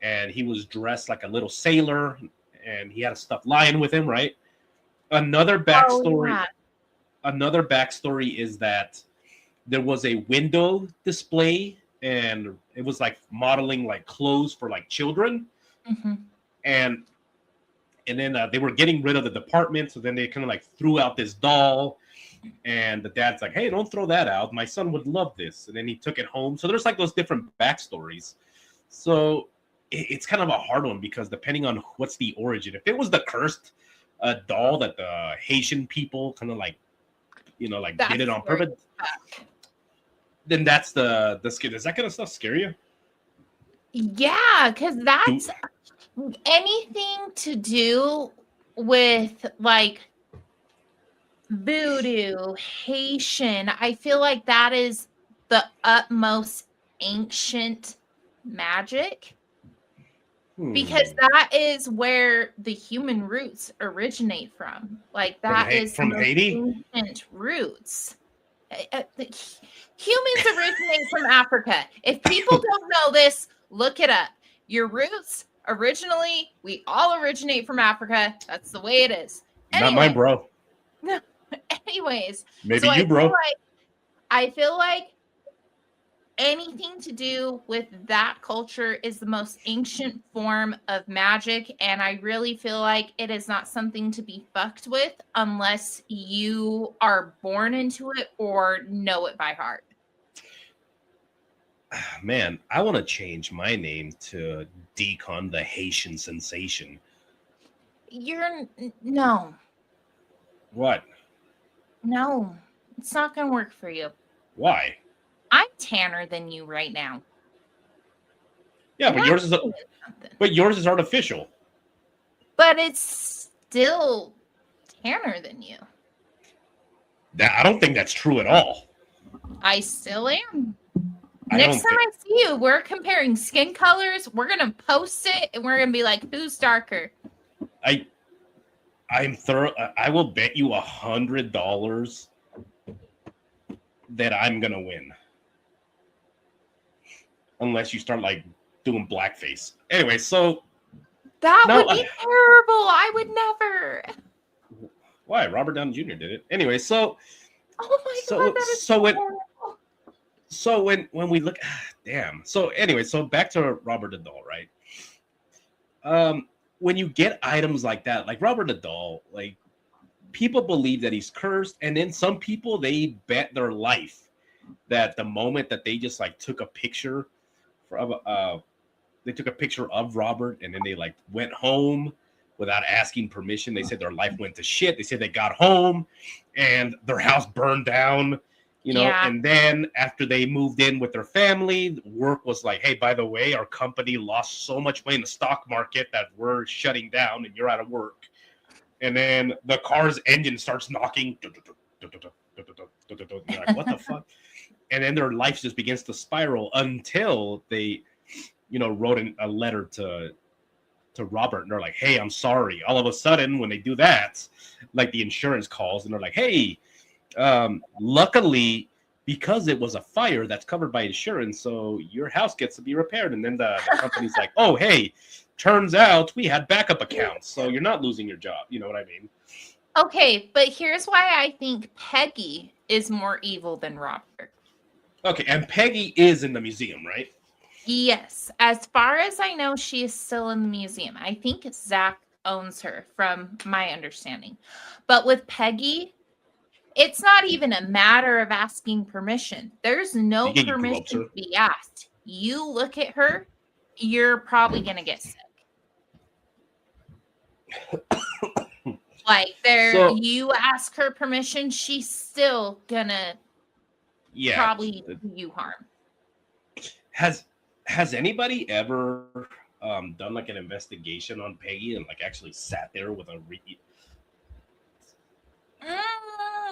S1: and he was dressed like a little sailor, and he had a stuffed lion with him, right? Another backstory is that there was a window display, and it was like modeling like clothes for like children. And then they were getting rid of the department, so then they kind of like threw out this doll, and the dad's like, hey, don't throw that out, my son would love this. And then he took it home. So there's like those different backstories. So it's kind of a hard one, because depending on what's the origin, if it was the cursed doll that the Haitian people kind of like did it on purpose, then that's the scare. Does that kind of stuff scare you?
S2: Yeah, because that's anything to do with like voodoo, Haitian. I feel like that is the utmost ancient magic, because that is where the human roots originate from. Like that is
S1: from Haiti,
S2: ancient roots. Humans originate from Africa. If people don't know this, look it up. Your roots originally, we all originate from Africa. That's the way it is.
S1: Anyway, not mine, bro.
S2: No. Anyways,
S1: maybe so you, bro.
S2: I feel like anything to do with that culture is the most ancient form of magic, and I really feel like it is not something to be fucked with unless you are born into it or know it by heart.
S1: Man, I want to change my name to Decon the Haitian Sensation.
S2: No.
S1: What?
S2: No, it's not going to work for you.
S1: Why?
S2: I'm tanner than you right now.
S1: Yeah, but yours is artificial.
S2: But it's still tanner than you.
S1: I don't think that's true at all.
S2: I still am. Next time I see you, we're comparing skin colors. We're going to post it, and we're going to be like, who's darker?
S1: I'm thorough. I will bet you $100 that I'm going to win. Unless you start like doing blackface. Anyway, so
S2: that would be terrible. I would never.
S1: Why? Robert Downey Jr. did it. Anyway, so
S2: oh my god, that is so horrible.
S1: So when we look, damn. So anyway, so back to Robert the Doll, right? When you get items like that, like Robert the Doll, like people believe that he's cursed, and then some people, they bet their life that the moment that they just like took a picture of Robert, and then they like went home without asking permission. They said their life went to shit. They said they got home and their house burned down, and then after they moved in with their family, work was like, hey, by the way, our company lost so much money in the stock market that we're shutting down and you're out of work. And then the car's engine starts knocking. You're like, what the fuck? And then their life just begins to spiral until they, wrote a letter to Robert, and they're like, hey, I'm sorry. All of a sudden, when they do that, like the insurance calls, and they're like, hey, luckily, because it was a fire that's covered by insurance, so your house gets to be repaired. And then the company's like, oh, hey, turns out we had backup accounts, so you're not losing your job. You know what I mean?
S2: Okay, but here's why I think Peggy is more evil than Robert.
S1: Okay, and Peggy is in the museum, right?
S2: Yes. As far as I know, she is still in the museum. I think Zach owns her, from my understanding. But with Peggy, it's not even a matter of asking permission. There's no permission to be asked. You look at her, you're probably going to get sick. Like you ask her permission, she's still gonna
S1: Yeah.
S2: probably do you harm.
S1: Has anybody ever done like an investigation on Peggy and like actually sat there with a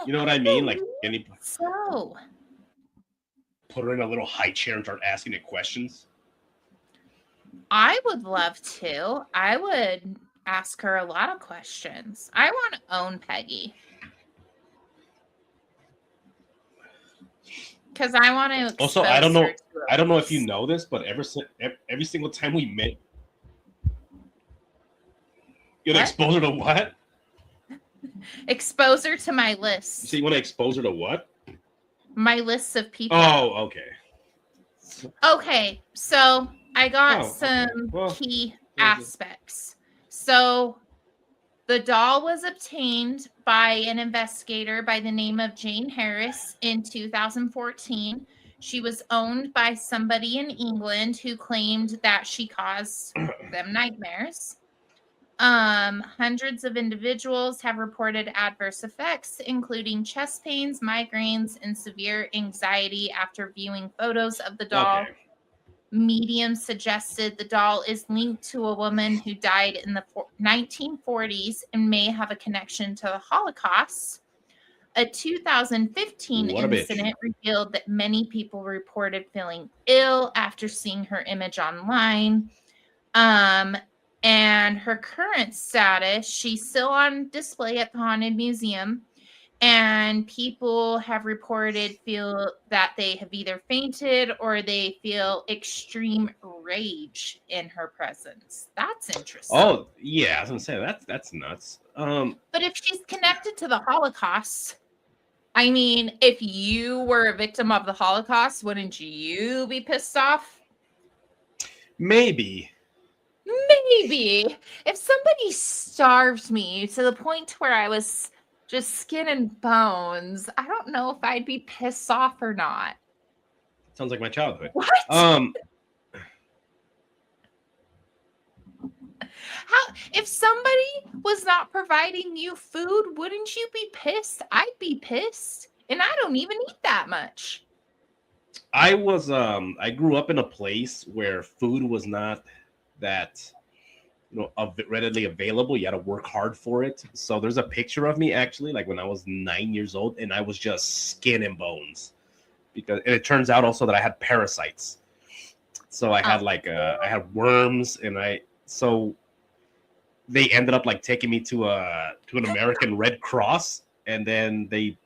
S1: you know what I mean? Like any
S2: So
S1: put her in a little high chair and start asking it questions.
S2: I would love to. I would ask her a lot of questions. I want to own Peggy. Because I want to expose
S1: Also, I don't know.
S2: her to
S1: I don't know if you
S2: abuse.
S1: know this, but every single time we met, you want to
S2: What?
S1: expose her to what?
S2: Expose her to my
S1: You
S2: list.
S1: say you want to expose her to what?
S2: My lists of people.
S1: Oh, okay.
S2: Okay, so I got
S1: Oh, okay.
S2: some
S1: Well,
S2: key
S1: yeah,
S2: aspects. So the doll was obtained by an investigator by the name of Jane Harris in 2014. She was owned by somebody in England who claimed that she caused them nightmares. Hundreds of individuals have reported adverse effects, including chest pains, migraines, and severe anxiety after viewing photos of the doll.
S1: Okay.
S2: Mediums suggested the doll is linked to a woman who died in the 1940s and may have a connection to the Holocaust. A 2015
S1: What a bitch.
S2: incident revealed that many people reported feeling ill after seeing her image online. And her current status, she's still on display at the Haunted Museum. And people have reported feel that they have either fainted or they feel extreme rage in her presence. That's interesting.
S1: Oh, yeah. I was gonna say that's nuts.
S2: But if she's connected to the Holocaust, I mean, if you were a victim of the Holocaust, wouldn't you be pissed off?
S1: Maybe.
S2: Maybe. If somebody starved me to the point where I was just skin and bones, I don't know if I'd be pissed off or not.
S1: Sounds like my childhood.
S2: What? How, if somebody was not providing you food, wouldn't you be pissed? I'd be pissed. And I don't even eat that much.
S1: I grew up in a place where food was not that readily available. You had to work hard for it. So there's a picture of me actually, like when I was 9 years old, and I was just skin and bones. And it turns out also that I had parasites. So I had I had worms, and so they ended up like taking me to an American Red Cross, and then they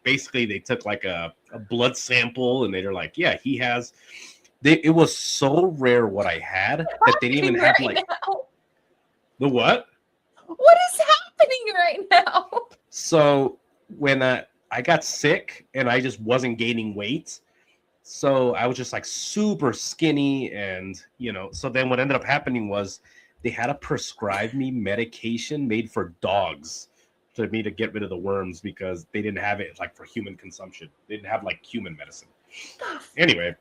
S1: took like a blood sample, and they're like, yeah, he has. It was so rare what I had that they didn't even have like
S2: now?
S1: The what?
S2: What is happening right now?
S1: So when I got sick and I just wasn't gaining weight, so I was just like super skinny, and so then what ended up happening was they had to prescribe me medication made for dogs for me to get rid of the worms because they didn't have it like for human consumption. They didn't have like human medicine. Anyway,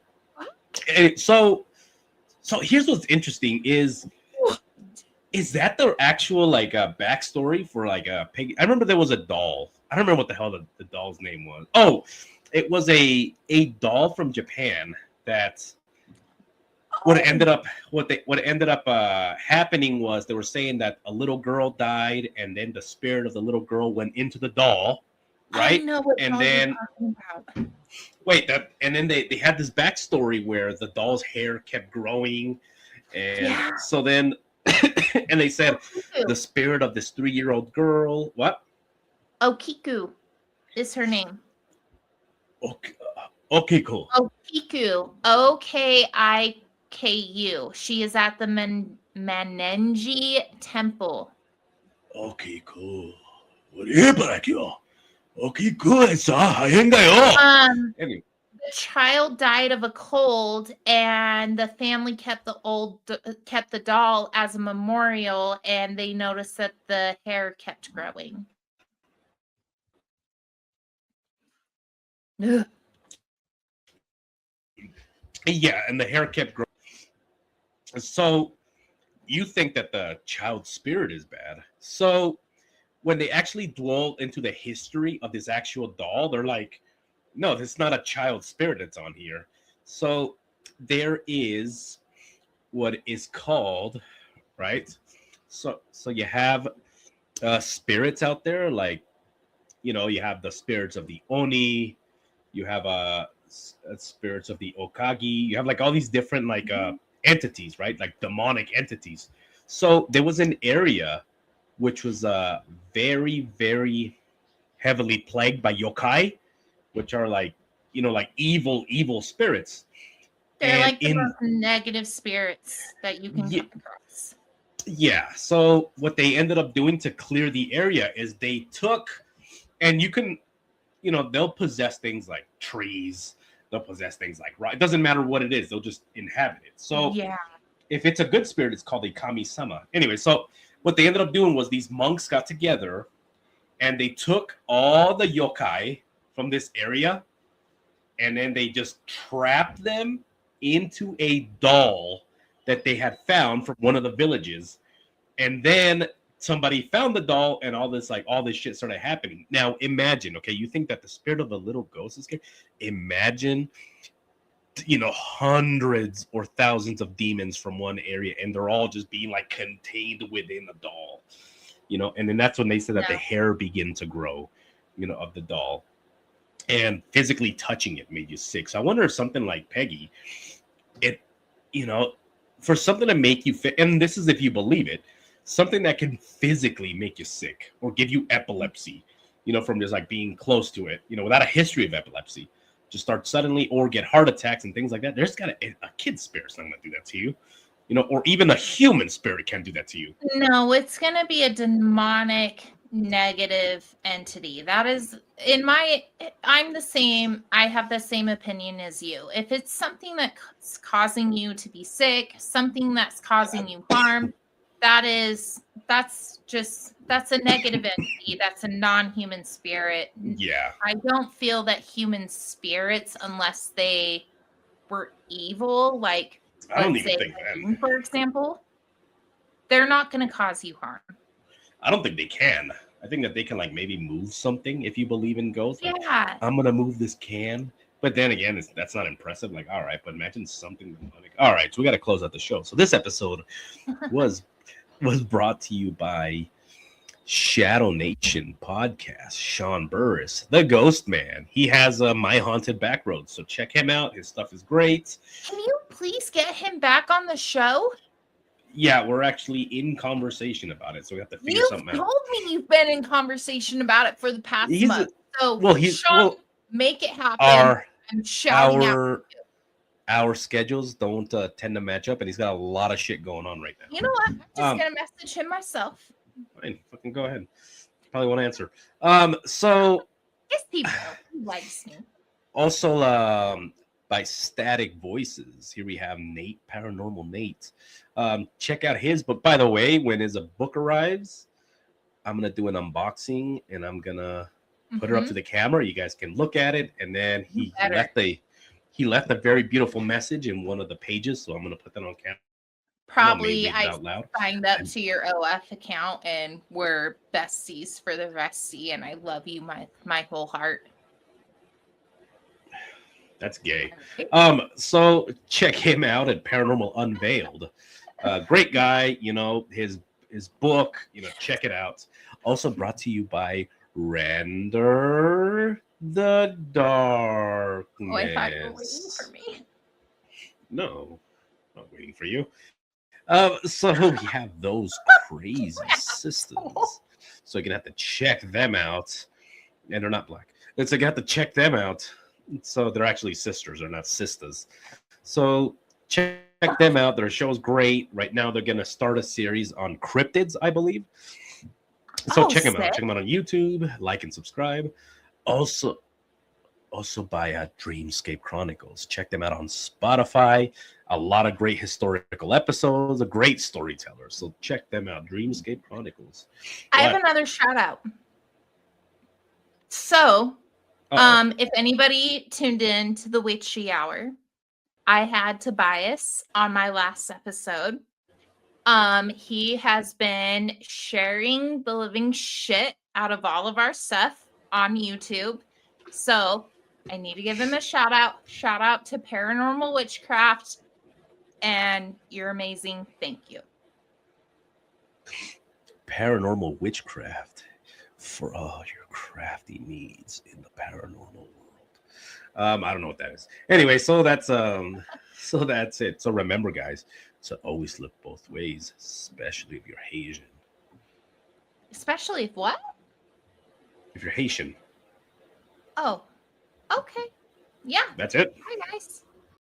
S1: so here's what's interesting is that the actual like backstory for like a pig? I remember there was a doll. I don't remember what the hell the doll's name was. Oh, it was a doll from Japan that what ended up happening was they were saying that a little girl died and then the spirit of the little girl went into the doll, right?
S2: I know what
S1: and
S2: doll
S1: then
S2: you're talking about.
S1: wait, and then they had this backstory where the doll's hair kept growing, and so then and they said the spirit of this 3-year-old girl. What?
S2: Okiku is her name.
S1: Okiku.
S2: Okiku. O-K-I-K-U. She is at the Manenji Temple.
S1: Okiku. Okiku.
S2: The child died of a cold, and the family kept the doll as a memorial, and they noticed that the hair kept growing. Ugh.
S1: Yeah, and the hair kept growing. So you think that the child's spirit is bad. So when they actually dwell into the history of this actual doll, they're like, No, this is not a child spirit that's on here. So there is what is called, right? So you have spirits out there, like, you have the spirits of the oni, you have spirits of the okagi, you have like all these different like entities, right? Like demonic entities. So there was an area which was very, very heavily plagued by yokai, which are like, like evil spirits.
S2: They're
S1: And
S2: like the most negative spirits that you can come across.
S1: Yeah. So what they ended up doing to clear the area is they took, and you can, they'll possess things like trees. They'll possess things like rock. It doesn't matter what it is. They'll just inhabit it. So
S2: yeah,
S1: if it's a good spirit, it's called a kami-sama. Anyway, so what they ended up doing was these monks got together and they took all the yokai from this area and then they just trapped them into a doll that they had found from one of the villages. And then somebody found the doll and all this shit started happening. Now imagine, okay, you think that the spirit of a little ghost is scared? Imagine, hundreds or thousands of demons from one area and they're all just being like contained within the doll, and then that's when they said that the hair began to grow, of the doll, and physically touching it made you sick. So I wonder if something like Peggy, it, for something to make you fit, and this is if you believe it, something that can physically make you sick or give you epilepsy, from just like being close to it, without a history of epilepsy, just start suddenly or get heart attacks and things like that. There's got a kid spirit's not going to do that to you, or even a human spirit can't do that to you.
S2: No, it's going to be a demonic negative entity. That is I'm the same. I have the same opinion as you. If it's something that's causing you to be sick, something that's causing you harm, that's a negative entity. That's a non-human spirit.
S1: Yeah.
S2: I don't feel that human spirits, unless they were evil, like
S1: I don't even think that.
S2: For example, they're not going to cause you harm.
S1: I don't think they can. I think that they can like maybe move something if you believe in ghosts. Like,
S2: Yeah.
S1: I'm gonna move this can. But then again, that's not impressive. Like, all right, but imagine something demonic. All right, so we got to close out the show. So this episode was brought to you by Shadow Nation podcast. Sean Burris, the Ghost Man. He has My Haunted Backroads, so check him out. His stuff is great.
S2: Can you please get him back on the show?
S1: Yeah, we're actually in conversation about it, so we have to figure something out.
S2: You told me you've been in conversation about it for the past month. Sean, make it happen. I'm shouting out.
S1: Our schedules don't tend to match up, and he's got a lot of shit going on right now.
S2: You know what? I'm just gonna message him myself.
S1: Fine, fucking go ahead. Probably won't answer. So
S2: yes, he likes me.
S1: Also, by Static Voices, here we have Nate, Paranormal Nate. Check out his book. By the way, when his book arrives, I'm gonna do an unboxing and I'm gonna put her up to the camera. You guys can look at it, and then he left a very beautiful message in one of the pages, so I'm gonna put that on camera.
S2: Probably I signed up to your OF account and we're besties for the restie, and I love you my whole heart.
S1: That's gay. So check him out at Paranormal Unveiled. Great guy, his book, check it out. Also brought to you by Render the Darkness.
S2: Oh, I thought you were waiting for me.
S1: No, not waiting for you. So we have those crazy sisters. So you're gonna have to check them out. And they're not black. It's like you have to check them out. So they're actually sisters, they're not sisters. So check them out. Their show's great. Right now they're gonna start a series on cryptids, I believe. So check them out. Check them out on YouTube. Like and subscribe. Also by Dreamscape Chronicles. Check them out on Spotify. A lot of great historical episodes, a great storyteller. So check them out. Dreamscape Chronicles.
S2: I have another shout out. So, if anybody tuned in to the Witchy Hour, I had Tobias on my last episode. He has been sharing the living shit out of all of our stuff on YouTube. So I need to give him a shout out. Shout out to Paranormal Witchcraft. And you're amazing. Thank you.
S3: Paranormal Witchcraft for all your crafty needs in the paranormal world.
S1: I don't know what that is. Anyway, so that's it. So remember, guys, to always look both ways, especially if you're Haitian.
S2: Especially if what?
S1: If you're Haitian.
S2: Oh, okay. Yeah.
S1: That's it.
S2: Hi, guys.